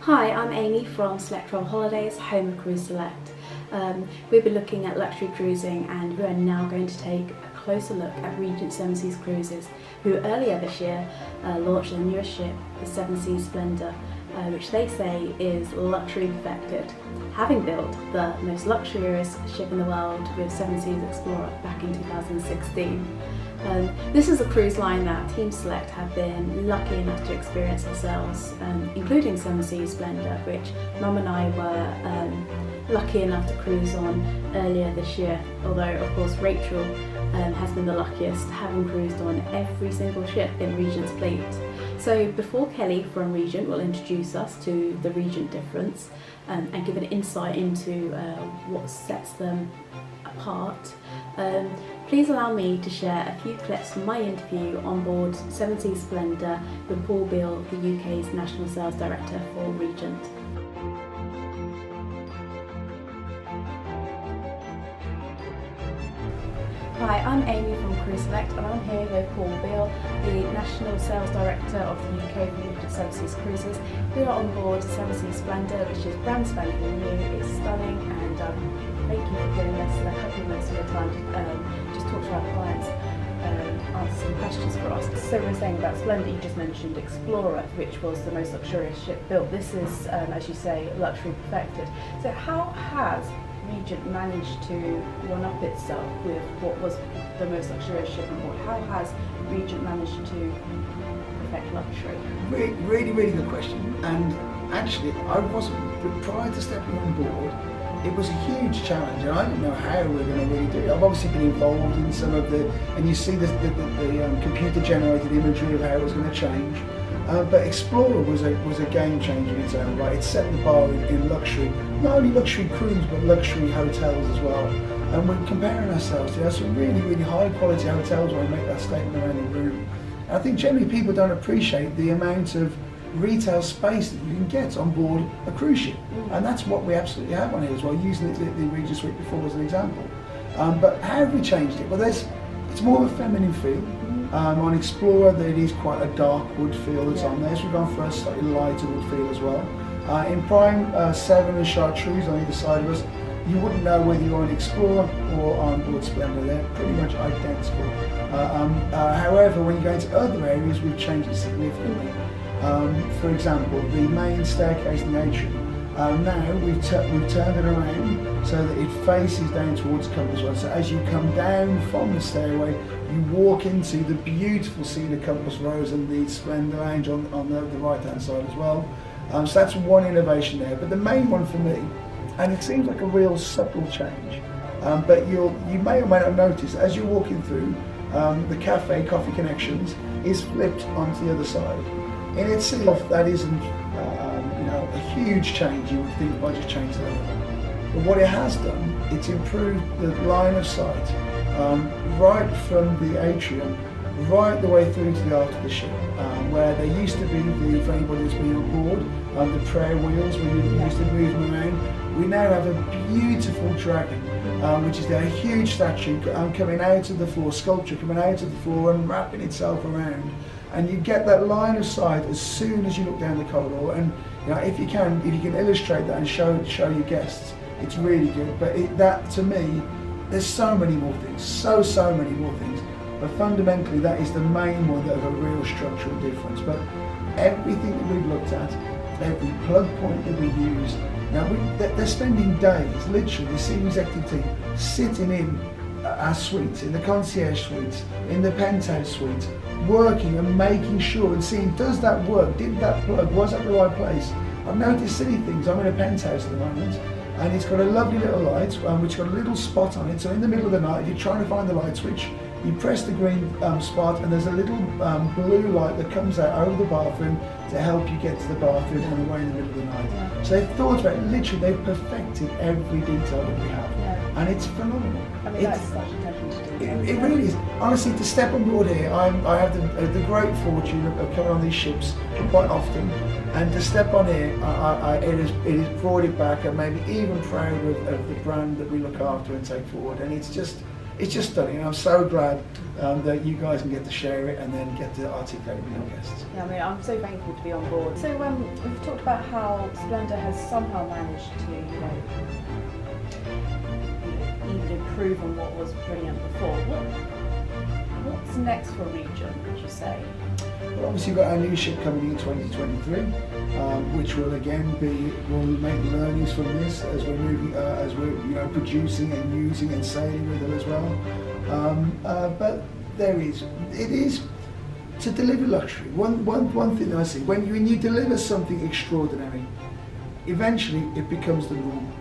Hi, I'm Amy from Select Travel Holidays, home of Cruise Select. We've been looking at luxury cruising and we are now going to take a closer look at Regent Seven Seas Cruises, who earlier this year launched their newest ship, the Seven Seas Splendor, which they say is luxury perfected, having built the most luxurious ship in the world with Seven Seas Explorer back in 2016. This is a cruise line that Team Select have been lucky enough to experience themselves, including Seven Seas Splendor, which Mum and I were lucky enough to cruise on earlier this year, although of course Rachel has been the luckiest, having cruised on every single ship in Regent's fleet. So before Kelly from Regent will introduce us to the Regent difference and give an insight into what sets them apart, please allow me to share a few clips from my interview on board Seven Seas Splendor with Paul Beale, the UK's National Sales Director for Regent. Hi, I'm Amy from Cruise Select and I'm here with Paul Beale, the National Sales Director of the UK for Regent Seven Seas Cruises. We are on board Seven Seas Splendor, which is brand spanking new, it's stunning, and thank you for giving us a couple of minutes of your time to just talk to our clients, answer some questions for us. So we're saying about Splendor, you just mentioned Explorer, which was the most luxurious ship built. This is, as you say, luxury perfected. So how has Regent managed to one-up itself with what was the most luxurious ship on board? How has Regent managed to perfect luxury? Really good question. And actually, I wasn't, but prior to stepping on board, it was a huge challenge, and I didn't know how we were going to really do it. I've obviously been involved in some of the, and you see the computer-generated imagery of how it was going to change. But Explorer was a game changer in its own right. It set the bar in luxury, not only luxury cruise, but luxury hotels as well. And we're comparing ourselves to some really high quality hotels where we make that statement around the room. And I think generally people don't appreciate the amount of retail space that you can get on board a cruise ship. And that's what we absolutely have on here as well, using the Regent Suite before as an example. But how have we changed it? Well, it's more of a feminine feel. On Explorer, there is quite a dark wood feel that's on there, so we've gone for a slightly lighter wood feel as well. In Prime 7 and Chartreuse on either side of us, you wouldn't know whether you're on Explorer or on board Splendor. They're pretty much identical. However, when you go into other areas, we've changed it significantly. For example, the main staircase in the atrium, now we've turned it around so that it faces down towards Compass Rose. So as you come down from the stairway, you walk into the beautiful scene of Compass Rose and the Splendor Lounge on the right hand side as well. So that's one innovation there. But the main one for me, and it seems like a real subtle change, but you may or may not notice as you're walking through, the cafe, Coffee Connections, is flipped onto the other side. In itself, that isn't a huge change, you would think, by just changing the level. But what it has done, it's improved the line of sight right from the atrium right the way through to the aft of the ship, where there used to be, for anybody that's been on board, the prayer wheels where you used to move them around. We now have a beautiful dragon, which is a huge statue coming out of the floor, sculpture coming out of the floor and wrapping itself around. And you get that line of sight as soon as you look down the corridor. And if you can illustrate that and show your guests, it's really good. But that, to me, there's so many more things, so many more things. But fundamentally, that is the main one that have a real structural difference. But everything that we've looked at, every plug point that we use, now they're spending days, literally, the senior executive team, sitting in our suites, in the concierge suites, in the penthouse suites, working and making sure and seeing, does that work? Did that plug? Was that the right place? I've noticed silly things. I'm in a penthouse at the moment, and it's got a lovely little light, which got a little spot on it. So in the middle of the night, if you're trying to find the light switch, you press the green spot, and there's a little blue light that comes out over the bathroom to help you get to the bathroom on the way in the middle of the night. So they've thought about it, literally, they've perfected every detail that we have. And it's phenomenal. I mean, that's such attention to detail. It really is. Honestly, to step on board here, I have the great fortune of coming on these ships quite often, and to step on here, it has brought it back and made me even prouder of the brand that we look after and take forward. And it's just, it's just stunning. And I'm so glad that you guys can get to share it and then get to articulate with your guests. Yeah, I mean, I'm so thankful to be on board. So we've talked about how Splendor has somehow managed to, even improve on what was brilliant before. What's next for Regent, would you say? Well, obviously we've got our new ship coming in 2023, which will again we'll make learnings from this as we're moving, as we're producing and using and sailing with it as well. But it is to deliver luxury. One thing that I see, when you deliver something extraordinary, eventually it becomes the norm.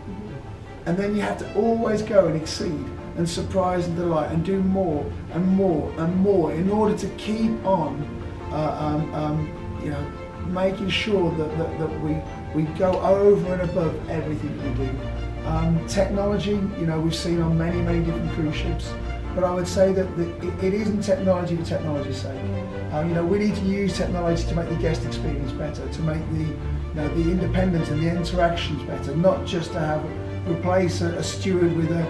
And then you have to always go and exceed and surprise and delight and do more and more and more in order to keep on making sure that we go over and above everything that we do. Technology, we've seen on many different cruise ships, but I would say that it isn't technology for technology's sake. We need to use technology to make the guest experience better, to make the independence and the interactions better, not just to replace a steward with a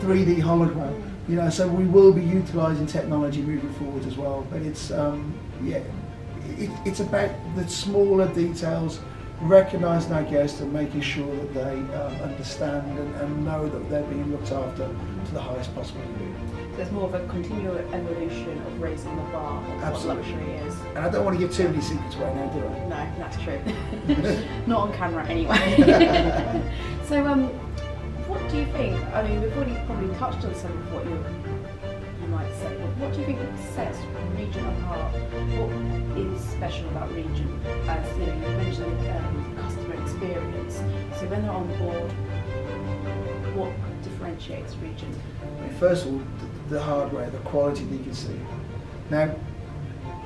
3D hologram. So we will be utilising technology moving forward as well. But it's it's about the smaller details, recognising our guests and making sure that they understand and know that they're being looked after to the highest possible degree. So it's more of a continual evolution of raising the bar of what luxury is. And I don't want to give too many secrets away now, do I? No, that's true. Not on camera anyway. So what do you think? I mean, we've already probably touched on some of what you might say, but what do you think sets Regent apart? What is special about Regent? As you mentioned the customer experience. So when they're on board, what differentiates Regent? First of all, the hardware, the quality that you can see. Now,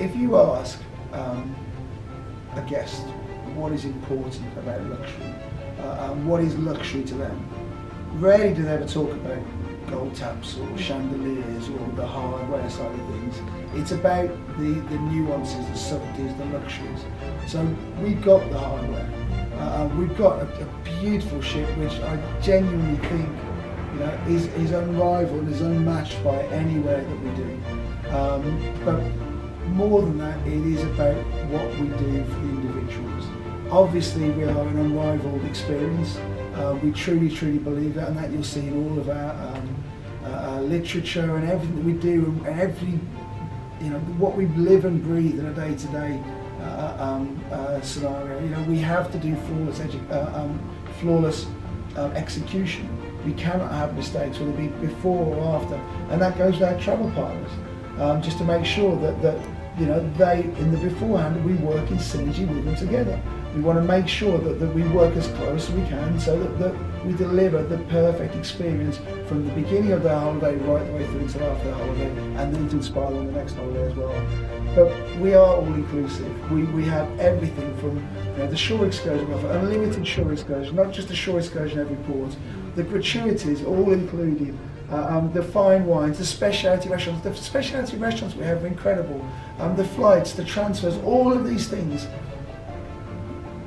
if you ask a guest what is important about luxury, what is luxury to them, rarely do they ever talk about gold taps or chandeliers or the hardware side of things. It's about the nuances, the subtleties, the luxuries. So we've got the hardware. We've got a beautiful ship which I genuinely think is unrivaled, is unmatched by anywhere that we do. But more than that, it is about what we do for the individuals. Obviously, we are an unrivaled experience. We truly believe that, and that you'll see in all of our literature and everything that we do, and what we live and breathe in a day-to-day scenario. We have to do flawless execution. We cannot have mistakes, whether it be before or after, and that goes with our travel partners, just to make sure that they, in the beforehand, we work in synergy with them together. We want to make sure that we work as close as we can so that we deliver the perfect experience from the beginning of their holiday right the way through until after the holiday, and then to inspire on the next holiday as well. But we are all inclusive. We have everything from the shore excursion offer, unlimited shore excursion, not just a shore excursion every port, the gratuities all included, the fine wines, the specialty restaurants. The specialty restaurants we have are incredible. The flights, the transfers, all of these things.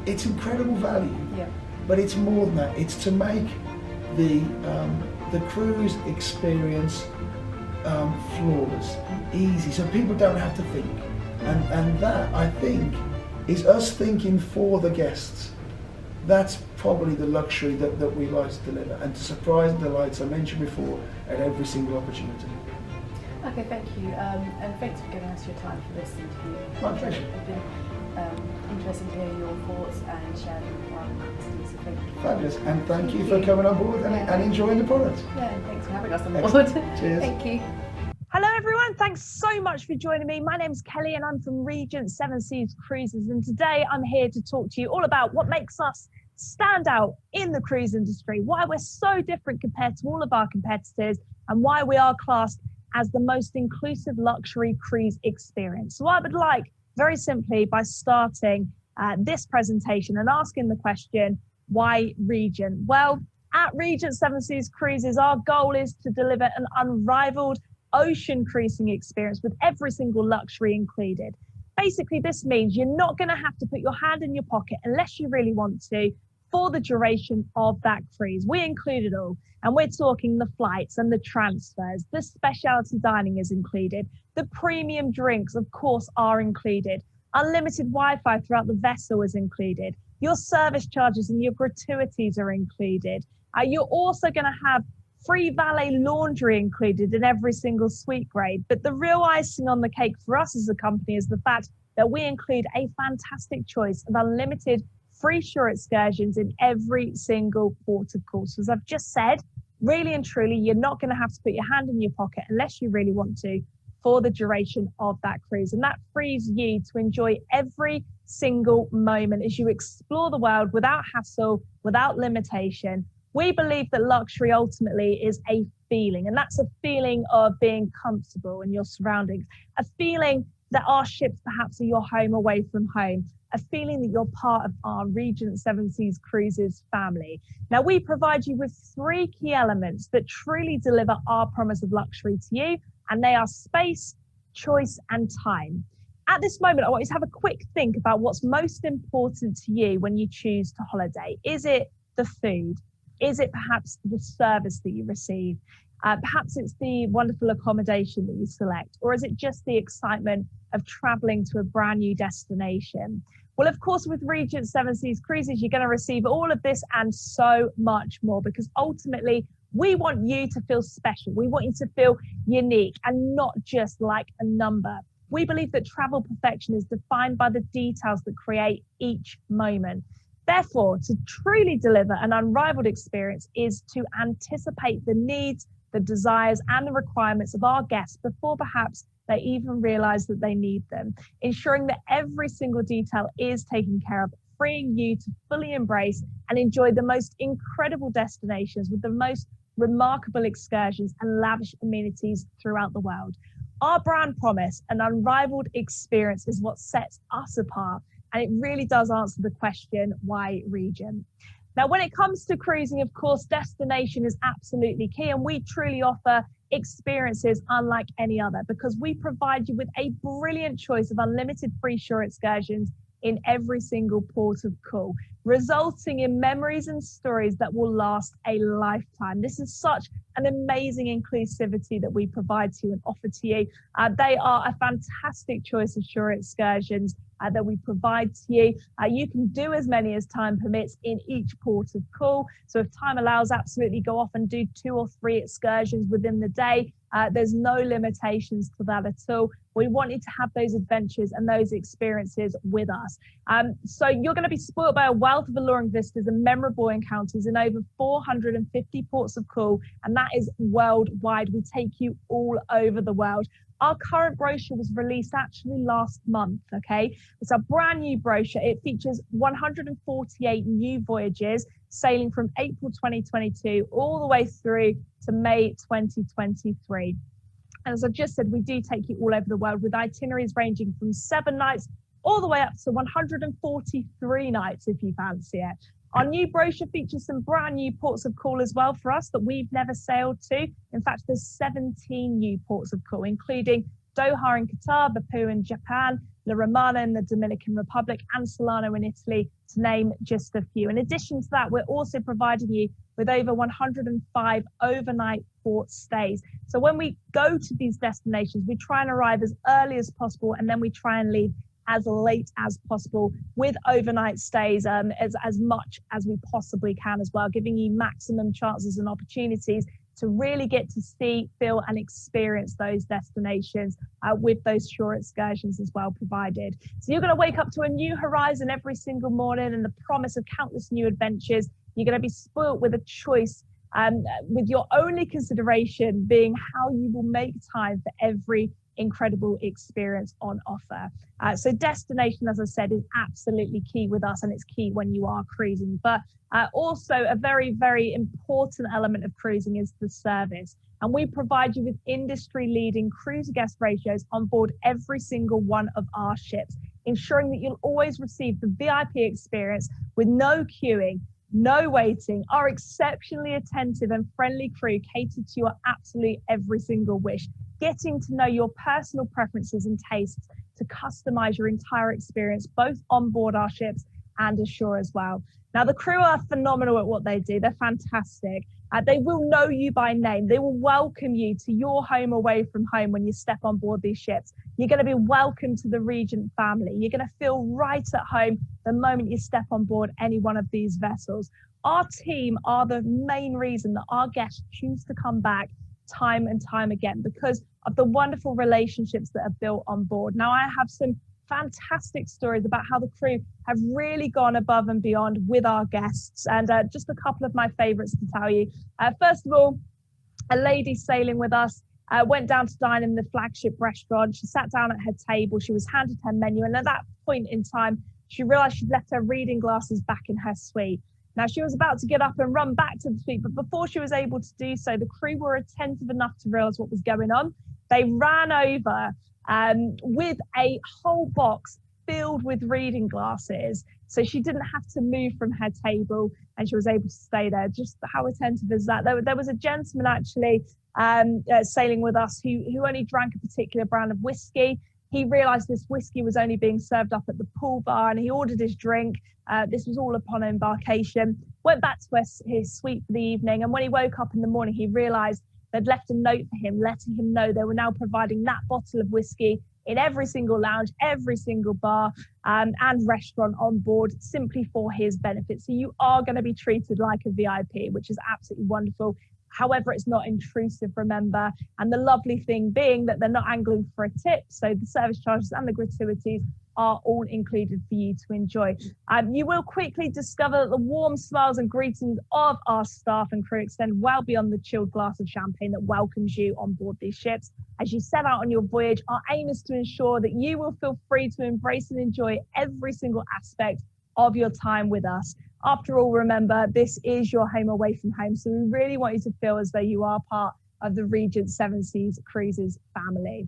It's incredible value, but it's more than that. It's to make the cruise experience flawless, easy, so people don't have to think. And that, I think, is us thinking for the guests. That's probably the luxury that we like to deliver, and to surprise and delight, as I mentioned before, at every single opportunity. Okay, thank you, and thanks for giving us your time for this interview. My pleasure. It's been interesting to hear your thoughts and sharing with our listeners. So thank you. Fabulous, and thank you for coming on board and enjoying the product. Yeah, and thanks for having us on board. Cheers. Thank you. Hello everyone, thanks so much for joining me. My name's Kelly and I'm from Regent Seven Seas Cruises, and today I'm here to talk to you all about what makes us stand out in the cruise industry, why we're so different compared to all of our competitors, and why we are classed as the most inclusive luxury cruise experience. So I would like, very simply, by starting this presentation and asking the question, why Regent? Well, at Regent Seven Seas Cruises, our goal is to deliver an unrivaled ocean cruising experience with every single luxury included. Basically, this means you're not going to have to put your hand in your pocket unless you really want to for the duration of that cruise. We include it all. And we're talking the flights and the transfers, the specialty dining is included, the premium drinks, of course, are included. Unlimited Wi-Fi throughout the vessel is included. Your service charges and your gratuities are included. You're also going to have free valet laundry included in every single suite grade. But the real icing on the cake for us as a company is the fact that we include a fantastic choice of unlimited free shore excursions in every single port of call. So as I've just said, really and truly, you're not going to have to put your hand in your pocket unless you really want to for the duration of that cruise. And that frees you to enjoy every single moment as you explore the world without hassle, without limitation. We believe that luxury ultimately is a feeling, and that's a feeling of being comfortable in your surroundings, a feeling that our ships perhaps are your home away from home, a feeling that you're part of our Regent Seven Seas Cruises family. Now, we provide you with 3 key elements that truly deliver our promise of luxury to you, and they are space, choice, and time. At this moment, I want you to have a quick think about what's most important to you when you choose to holiday. Is it the food? Is it perhaps the service that you receive? Perhaps it's the wonderful accommodation that you select, or is it just the excitement of traveling to a brand new destination? Well, of course, with Regent Seven Seas Cruises, you're going to receive all of this and so much more, because ultimately we want you to feel special. We want you to feel unique and not just like a number. We believe that travel perfection is defined by the details that create each moment. Therefore, to truly deliver an unrivaled experience is to anticipate the needs, the desires, and the requirements of our guests before perhaps they even realize that they need them, ensuring that every single detail is taken care of, freeing you to fully embrace and enjoy the most incredible destinations with the most remarkable excursions and lavish amenities throughout the world. Our brand promise, an unrivaled experience, is what sets us apart. And it really does answer the question, why Regent? Now, when it comes to cruising, of course, destination is absolutely key. And we truly offer experiences unlike any other, because we provide you with a brilliant choice of unlimited free shore excursions in every single port of call, resulting in memories and stories that will last a lifetime. This is such an amazing inclusivity that we provide to you and offer to you. They are a fantastic choice of shore excursions that we provide to you. You can do as many as time permits in each port of call. So if time allows, absolutely go off and do 2 or 3 excursions within the day. There's no limitations to that at all. We want you to have those adventures and those experiences with us. So you're going to be spoiled by a wealth of alluring vistas and memorable encounters in over 450 ports of call, and that is worldwide. We take you all over the world. Our current brochure was released actually last month, okay? It's a brand new brochure. It features 148 new voyages sailing from April 2022 all the way through to May 2023. And as I just said, we do take you all over the world with itineraries ranging from 7 nights all the way up to 143 nights if you fancy it. Our new brochure features some brand new ports of call as well for us that we've never sailed to. In fact, there's 17 new ports of call, including Doha in Qatar, Baku in Japan, La Romana in the Dominican Republic, and Solano in Italy, to name just a few. In addition to that, we're also providing you with over 105 overnight port stays. So when we go to these destinations, we try and arrive as early as possible, and then we try and leave as late as possible with overnight stays, as much as we possibly can as well, giving you maximum chances and opportunities to really get to see, feel, and experience those destinations with those shore excursions as well provided. So you're going to wake up to a new horizon every single morning and the promise of countless new adventures. You're going to be spoilt with a choice, with your only consideration being how you will make time for every incredible experience on offer. So destination, as I said, is absolutely key with us, and it's key when you are cruising. But also a very, very important element of cruising is the service. And we provide you with industry-leading cruise guest ratios on board every single one of our ships, ensuring that you'll always receive the VIP experience with no queuing, no waiting. Our exceptionally attentive and friendly crew cater to your absolute every single wish, getting to know your personal preferences and tastes to customize your entire experience, both on board our ships and ashore as well. Now, the crew are phenomenal at what they do. They're fantastic. They will know you by name. They will welcome you to your home away from home when you step on board these ships. You're going to be welcomed to the Regent family. You're going to feel right at home the moment you step on board any one of these vessels. Our team are the main reason that our guests choose to come back time and time again, because of the wonderful relationships that are built on board. Now, I have some fantastic stories about how the crew have really gone above and beyond with our guests, and just a couple of my favorites to tell you. First of all, a lady sailing with us went down to dine in the flagship restaurant. She sat down at her table, she was handed her menu, and at that point in time she realized she'd left her reading glasses back in her suite. Now, she was about to get up and run back to the suite, but before she was able to do so, the crew were attentive enough to realize what was going on. They ran over with a whole box filled with reading glasses, so she didn't have to move from her table and she was able to stay there. Just how attentive is that? There was a gentleman actually sailing with us who only drank a particular brand of whiskey. He realised this whiskey was only being served up at the pool bar, and he ordered his drink. This was all upon embarkation. Went back to his suite for the evening, and when he woke up in the morning, he realised they'd left a note for him, letting him know they were now providing that bottle of whiskey in every single lounge, every single bar and restaurant on board, simply for his benefit. So you are going to be treated like a VIP, which is absolutely wonderful. However, it's not intrusive, remember. And the lovely thing being that they're not angling for a tip. So the service charges and the gratuities are all included for you to enjoy. You will quickly discover that the warm smiles and greetings of our staff and crew extend well beyond the chilled glass of champagne that welcomes you on board these ships. As you set out on your voyage, our aim is to ensure that you will feel free to embrace and enjoy every single aspect of your time with us. After all, remember, this is your home away from home, so we really want you to feel as though you are part of the Regent Seven Seas Cruises family.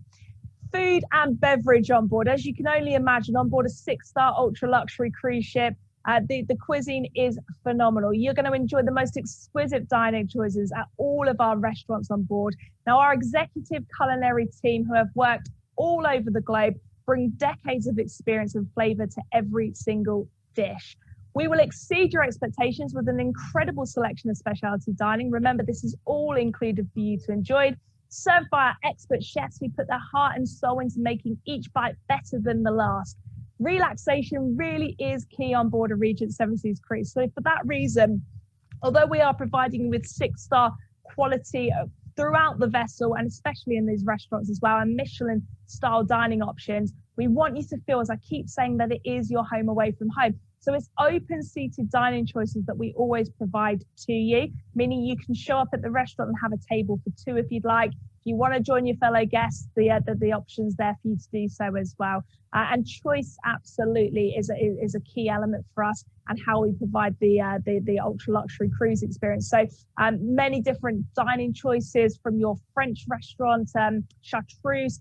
Food and beverage on board. As you can only imagine, on board a 6-star ultra luxury cruise ship, the cuisine is phenomenal. You're going to enjoy the most exquisite dining choices at all of our restaurants on board. Now, our executive culinary team, who have worked all over the globe, bring decades of experience and flavour to every single dish. We will exceed your expectations with an incredible selection of specialty dining. Remember, this is all included for you to enjoy. Served by our expert chefs who put their heart and soul into making each bite better than the last. Relaxation really is key on board a Regent Seven Seas Cruise. So for that reason, although we are providing you with 6-star quality throughout the vessel, and especially in these restaurants as well, and Michelin style dining options, we want you to feel, as I keep saying, that it is your home away from home. So it's open seated dining choices that we always provide to you, meaning you can show up at the restaurant and have a table for 2 if you'd like. If you want to join your fellow guests, the options there for you to do so as well. And choice absolutely is a key element for us and how we provide the ultra luxury cruise experience. So many different dining choices, from your French restaurant, Chartreuse,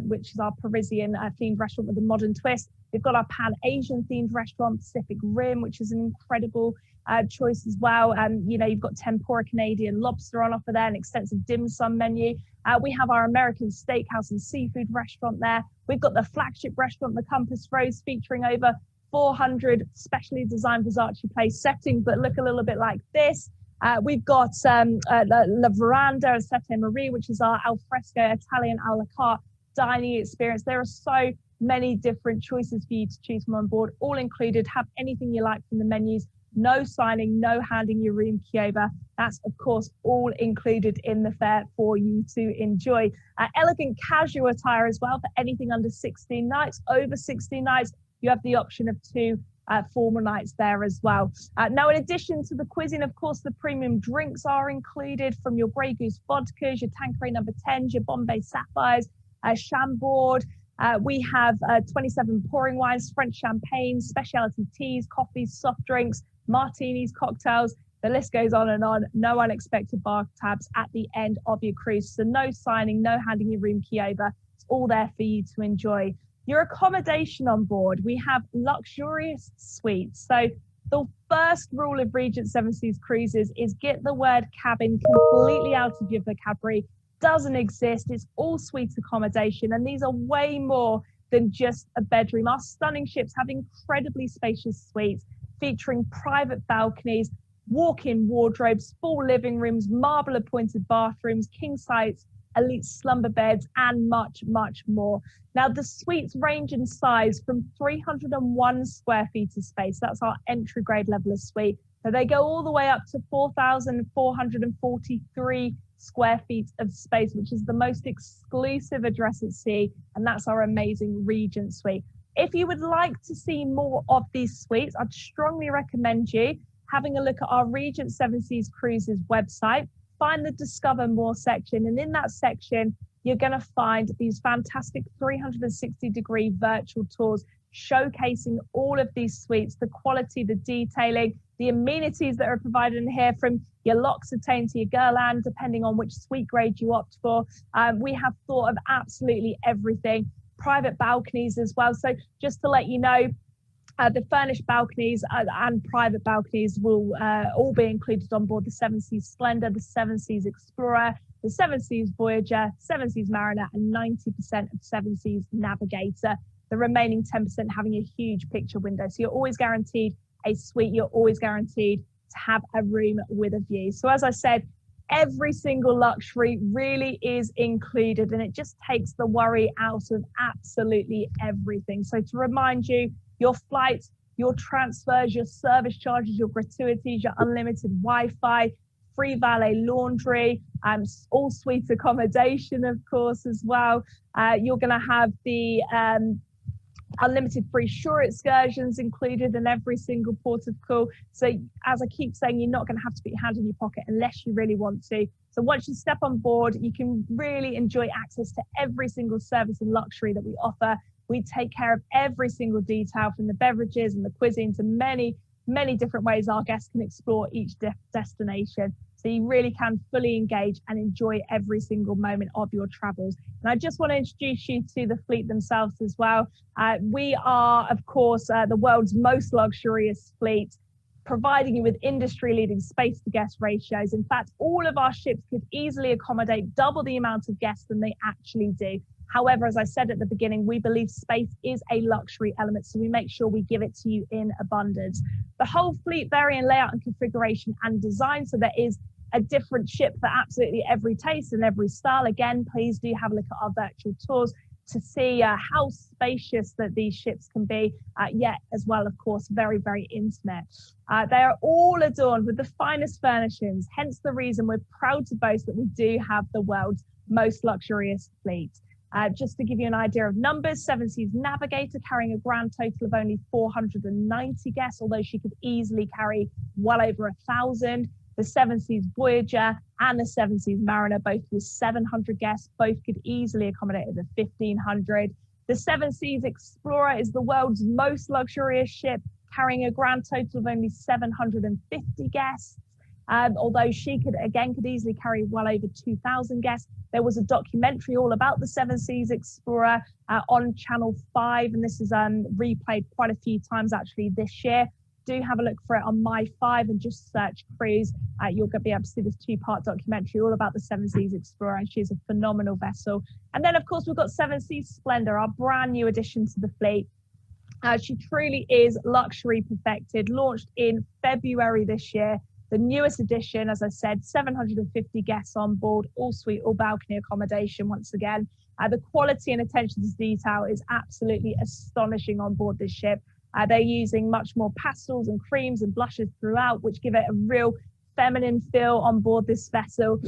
which is our Parisian themed restaurant with a modern twist. We've got our Pan-Asian themed restaurant, Pacific Rim, which is an incredible choice as well. You've got tempura Canadian lobster on offer there, an extensive dim sum menu. We have our American steakhouse and seafood restaurant there. We've got the flagship restaurant, the Compass Rose, featuring over 400 specially designed Versace place settings that look a little bit like this. We've got La Veranda and Sette Marie, which is our alfresco Italian a la carte dining experience. There are so many different choices for you to choose from on board, all included. Have anything you like from the menus. No signing, no handing your room key over. That's, of course, all included in the fare for you to enjoy. Elegant casual attire as well for anything under 16 nights. Over 16 nights, you have the option of 2 formal nights there as well. Now, in addition to the cuisine, of course, the premium drinks are included, from your Grey Goose vodkas, your Tanqueray number 10s, your Bombay Sapphires, Chambord. We have 27 pouring wines, French champagne, specialty teas, coffees, soft drinks, martinis, cocktails. The list goes on and on. No unexpected bar tabs at the end of your cruise. So no signing, no handing your room key over. It's all there for you to enjoy. Your accommodation on board, we have luxurious suites. So the first rule of Regent Seven Seas Cruises is get the word cabin completely out of your vocabulary. Doesn't exist. It's all suite accommodation, and these are way more than just a bedroom. Our stunning ships have incredibly spacious suites featuring private balconies, walk-in wardrobes, full living rooms, marble appointed bathrooms, king size elite slumber beds, and much, much more. Now, the suites range in size from 301 square feet of space. That's our entry grade level of suite. So they go all the way up to 4,443 square feet of space, which is the most exclusive address at sea. And that's our amazing Regent suite. If you would like to see more of these suites, I'd strongly recommend you having a look at our Regent Seven Seas Cruises website. Find the Discover More section, and in that section you're going to find these fantastic 360-degree virtual tours showcasing all of these suites, the quality, the detailing, the amenities that are provided in here, from your L'Occitane to your Guerlain, depending on which suite grade you opt for. We have thought of absolutely everything. Private balconies as well. So just to let you know, the furnished balconies and private balconies will all be included on board the Seven Seas Splendor, the Seven Seas Explorer, the Seven Seas Voyager, Seven Seas Mariner, and 90% of Seven Seas Navigator. The remaining 10% having a huge picture window. So you're always guaranteed a suite. You're always guaranteed to have a room with a view. So as I said, every single luxury really is included, and it just takes the worry out of absolutely everything. So to remind you, your flights, your transfers, your service charges, your gratuities, your unlimited Wi-Fi, free valet laundry, all suite accommodation, of course, as well. You're going to have the unlimited free shore excursions included in every single port of call. So as I keep saying, you're not going to have to put your hand in your pocket unless you really want to. So once you step on board, you can really enjoy access to every single service and luxury that we offer. We take care of every single detail, from the beverages and the cuisine to many, many different ways our guests can explore each destination. So you really can fully engage and enjoy every single moment of your travels. And I just want to introduce you to the fleet themselves as well. We are, of course, the world's most luxurious fleet, providing you with industry-leading space-to-guest ratios. In fact, all of our ships could easily accommodate double the amount of guests than they actually do. However, as I said at the beginning, we believe space is a luxury element, so we make sure we give it to you in abundance. The whole fleet vary in layout and configuration and design, so there is a different ship for absolutely every taste and every style. Again, please do have a look at our virtual tours to see how spacious that these ships can be, yet as well, of course, very, very intimate. They are all adorned with the finest furnishings, hence the reason we're proud to boast that we do have the world's most luxurious fleet. Just to give you an idea of numbers, Seven Seas Navigator carrying a grand total of only 490 guests, although she could easily carry well over 1,000. The Seven Seas Voyager and the Seven Seas Mariner, both with 700 guests, both could easily accommodate over 1,500. The Seven Seas Explorer is the world's most luxurious ship, carrying a grand total of only 750 guests. Although she could easily carry well over 2,000 guests. There was a documentary all about the Seven Seas Explorer on Channel 5, and this is replayed quite a few times actually this year. Do have a look for it on My5 and just search cruise. You're going to be able to see this 2-part documentary all about the Seven Seas Explorer, and she's a phenomenal vessel. And then, of course, we've got Seven Seas Splendor, our brand new addition to the fleet. She truly is luxury perfected, launched in February this year. The newest edition, as I said, 750 guests on board, all suite, all balcony accommodation once again. The quality and attention to detail is absolutely astonishing on board this ship. They're using much more pastels and creams and blushes throughout, which give it a real feminine feel on board this vessel.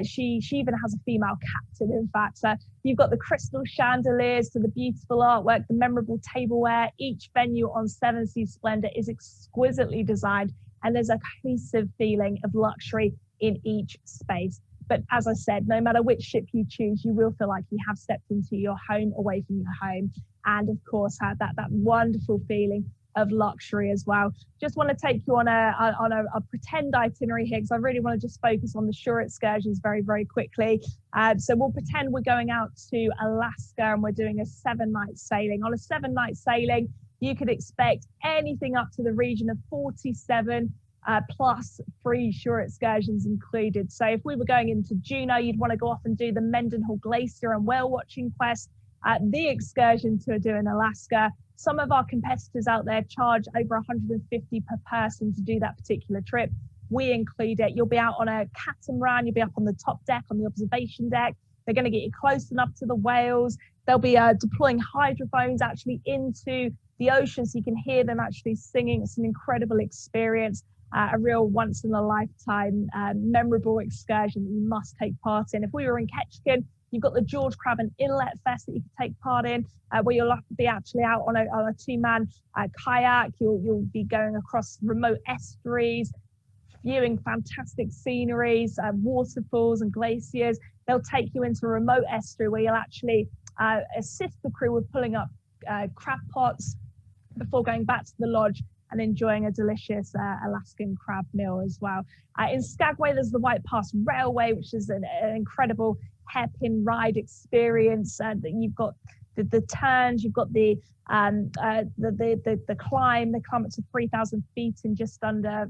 She even has a female captain, in fact. You've got the crystal chandeliers to the beautiful artwork, the memorable tableware. Each venue on Seven Seas Splendor is exquisitely designed, and there's a cohesive feeling of luxury in each space. But as I said, no matter which ship you choose, you will feel like you have stepped into your home away from your home. And of course, had that wonderful feeling of luxury as well. Just want to take you on a pretend itinerary here, because I really want to just focus on the shore excursions very, very quickly. So we'll pretend we're going out to Alaska and we're doing a 7-night sailing. On a 7-night sailing, you could expect anything up to the region of 47 plus free shore excursions included. So if we were going into Juneau, you'd want to go off and do the Mendenhall Glacier and whale watching quest. the excursion to do in Alaska. Some of our competitors out there charge over $150 per person to do that particular trip. We include it. You'll be out on a catamaran, you'll be up on the top deck, on the observation deck. They're going to get you close enough to the whales. They'll be deploying hydrophones actually into the ocean so you can hear them actually singing. It's an incredible experience, a real once in a lifetime memorable excursion that you must take part in. If we were in Ketchikan, you've got the George Craven Inlet Fest that you can take part in, where you'll be actually out on a two-man kayak. You'll be going across remote estuaries, viewing fantastic sceneries, waterfalls and glaciers. They'll take you into a remote estuary where you'll actually assist the crew with pulling up crab pots before going back to the lodge and enjoying a delicious Alaskan crab meal as well. In Skagway, there's the White Pass Railway, which is an incredible hairpin ride experience. That you've got the turns, you've got the climb. They climb up to 3,000 feet in just under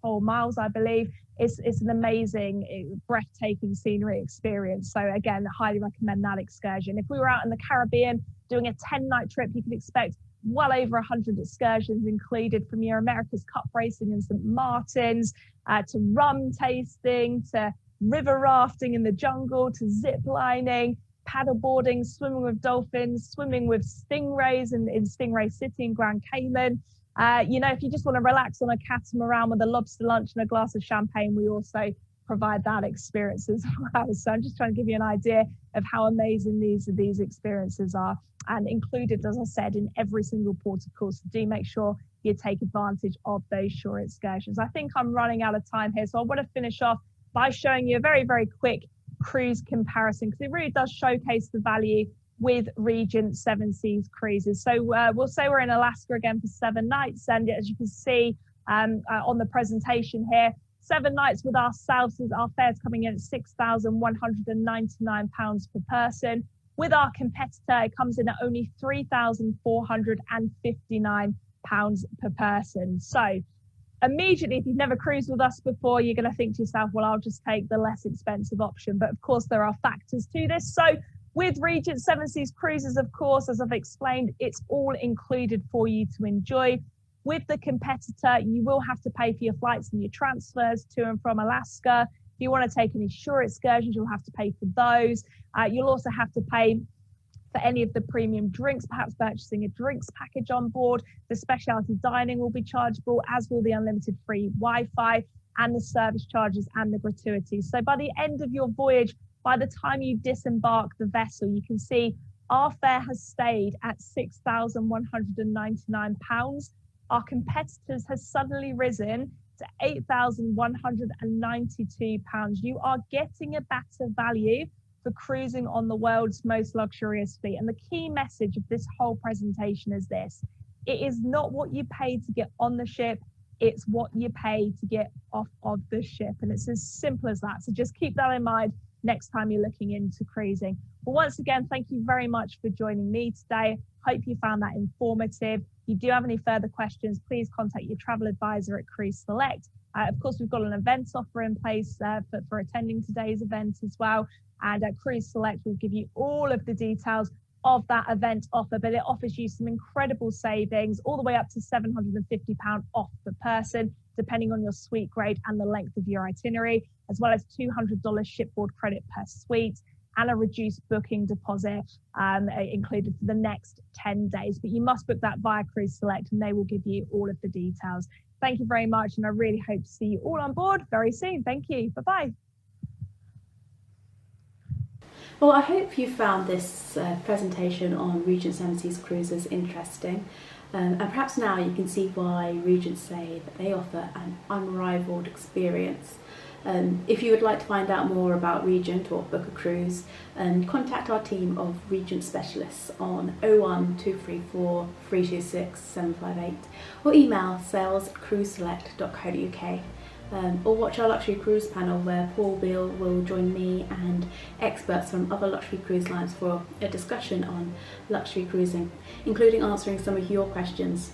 4 miles, I believe. It's an amazing, breathtaking scenery experience. So again, I highly recommend that excursion. If we were out in the Caribbean doing a 10-night trip, you can expect well over 100 excursions included, from your America's Cup racing in St. Martin's, to rum tasting, to river rafting in the jungle, to zip lining, paddleboarding, swimming with dolphins, swimming with stingrays in Stingray City in Grand Cayman. If you just want to relax on a catamaran with a lobster lunch and a glass of champagne, we also provide that experience as well. So I'm just trying to give you an idea of how amazing these experiences are, and included, as I said, in every single port of call. So do make sure you take advantage of those shore excursions. I think I'm running out of time here, so I want to finish off by showing you a very, very quick cruise comparison, because it really does showcase the value with Regent Seven Seas Cruises. So we'll say we're in Alaska again for 7 nights, and as you can see on the presentation here, 7 nights with ourselves, our fares coming in at £6,199 per person. With our competitor, it comes in at only £3,459 per person. So immediately, if you've never cruised with us before, you're going to think to yourself, well, I'll just take the less expensive option. But of course, there are factors to this. So with Regent Seven Seas Cruises, of course, as I've explained, it's all included for you to enjoy. With the competitor, you will have to pay for your flights and your transfers to and from Alaska. If you want to take any shore excursions, you'll have to pay for those. You'll also have to pay for any of the premium drinks, perhaps purchasing a drinks package on board. The specialty dining will be chargeable, as will the unlimited free Wi-Fi and the service charges and the gratuities. So by the end of your voyage, by the time you disembark the vessel, you can see our fare has stayed at £6,199. Our competitors has suddenly risen to £8,192. You are getting a better value for cruising on the world's most luxurious fleet. And the key message of this whole presentation is this: it is not what you pay to get on the ship, it's what you pay to get off of the ship. And it's as simple as that. So just keep that in mind next time you're looking into cruising. Well, once again, thank you very much for joining me today. Hope you found that informative. If you do have any further questions, please contact your travel advisor at Cruise Select. Of course, we've got an event offer in place for attending today's event as well. And Cruise Select will give you all of the details of that event offer, but it offers you some incredible savings, all the way up to £750 off per person, depending on your suite grade and the length of your itinerary, as well as $200 shipboard credit per suite, and a reduced booking deposit included for the next 10 days. But you must book that via Cruise Select, and they will give you all of the details. Thank you very much, and I really hope to see you all on board very soon. Thank you. Bye-bye. Well, I hope you found this presentation on Regent Seven Seas Cruises interesting. And perhaps now you can see why Regent say that they offer an unrivaled experience. If you would like to find out more about Regent or book a cruise, contact our team of Regent specialists on 01234 326 758 or email sales@cruiseselect.co.uk. Or watch our luxury cruise panel, where Paul Beale will join me and experts from other luxury cruise lines for a discussion on luxury cruising, including answering some of your questions.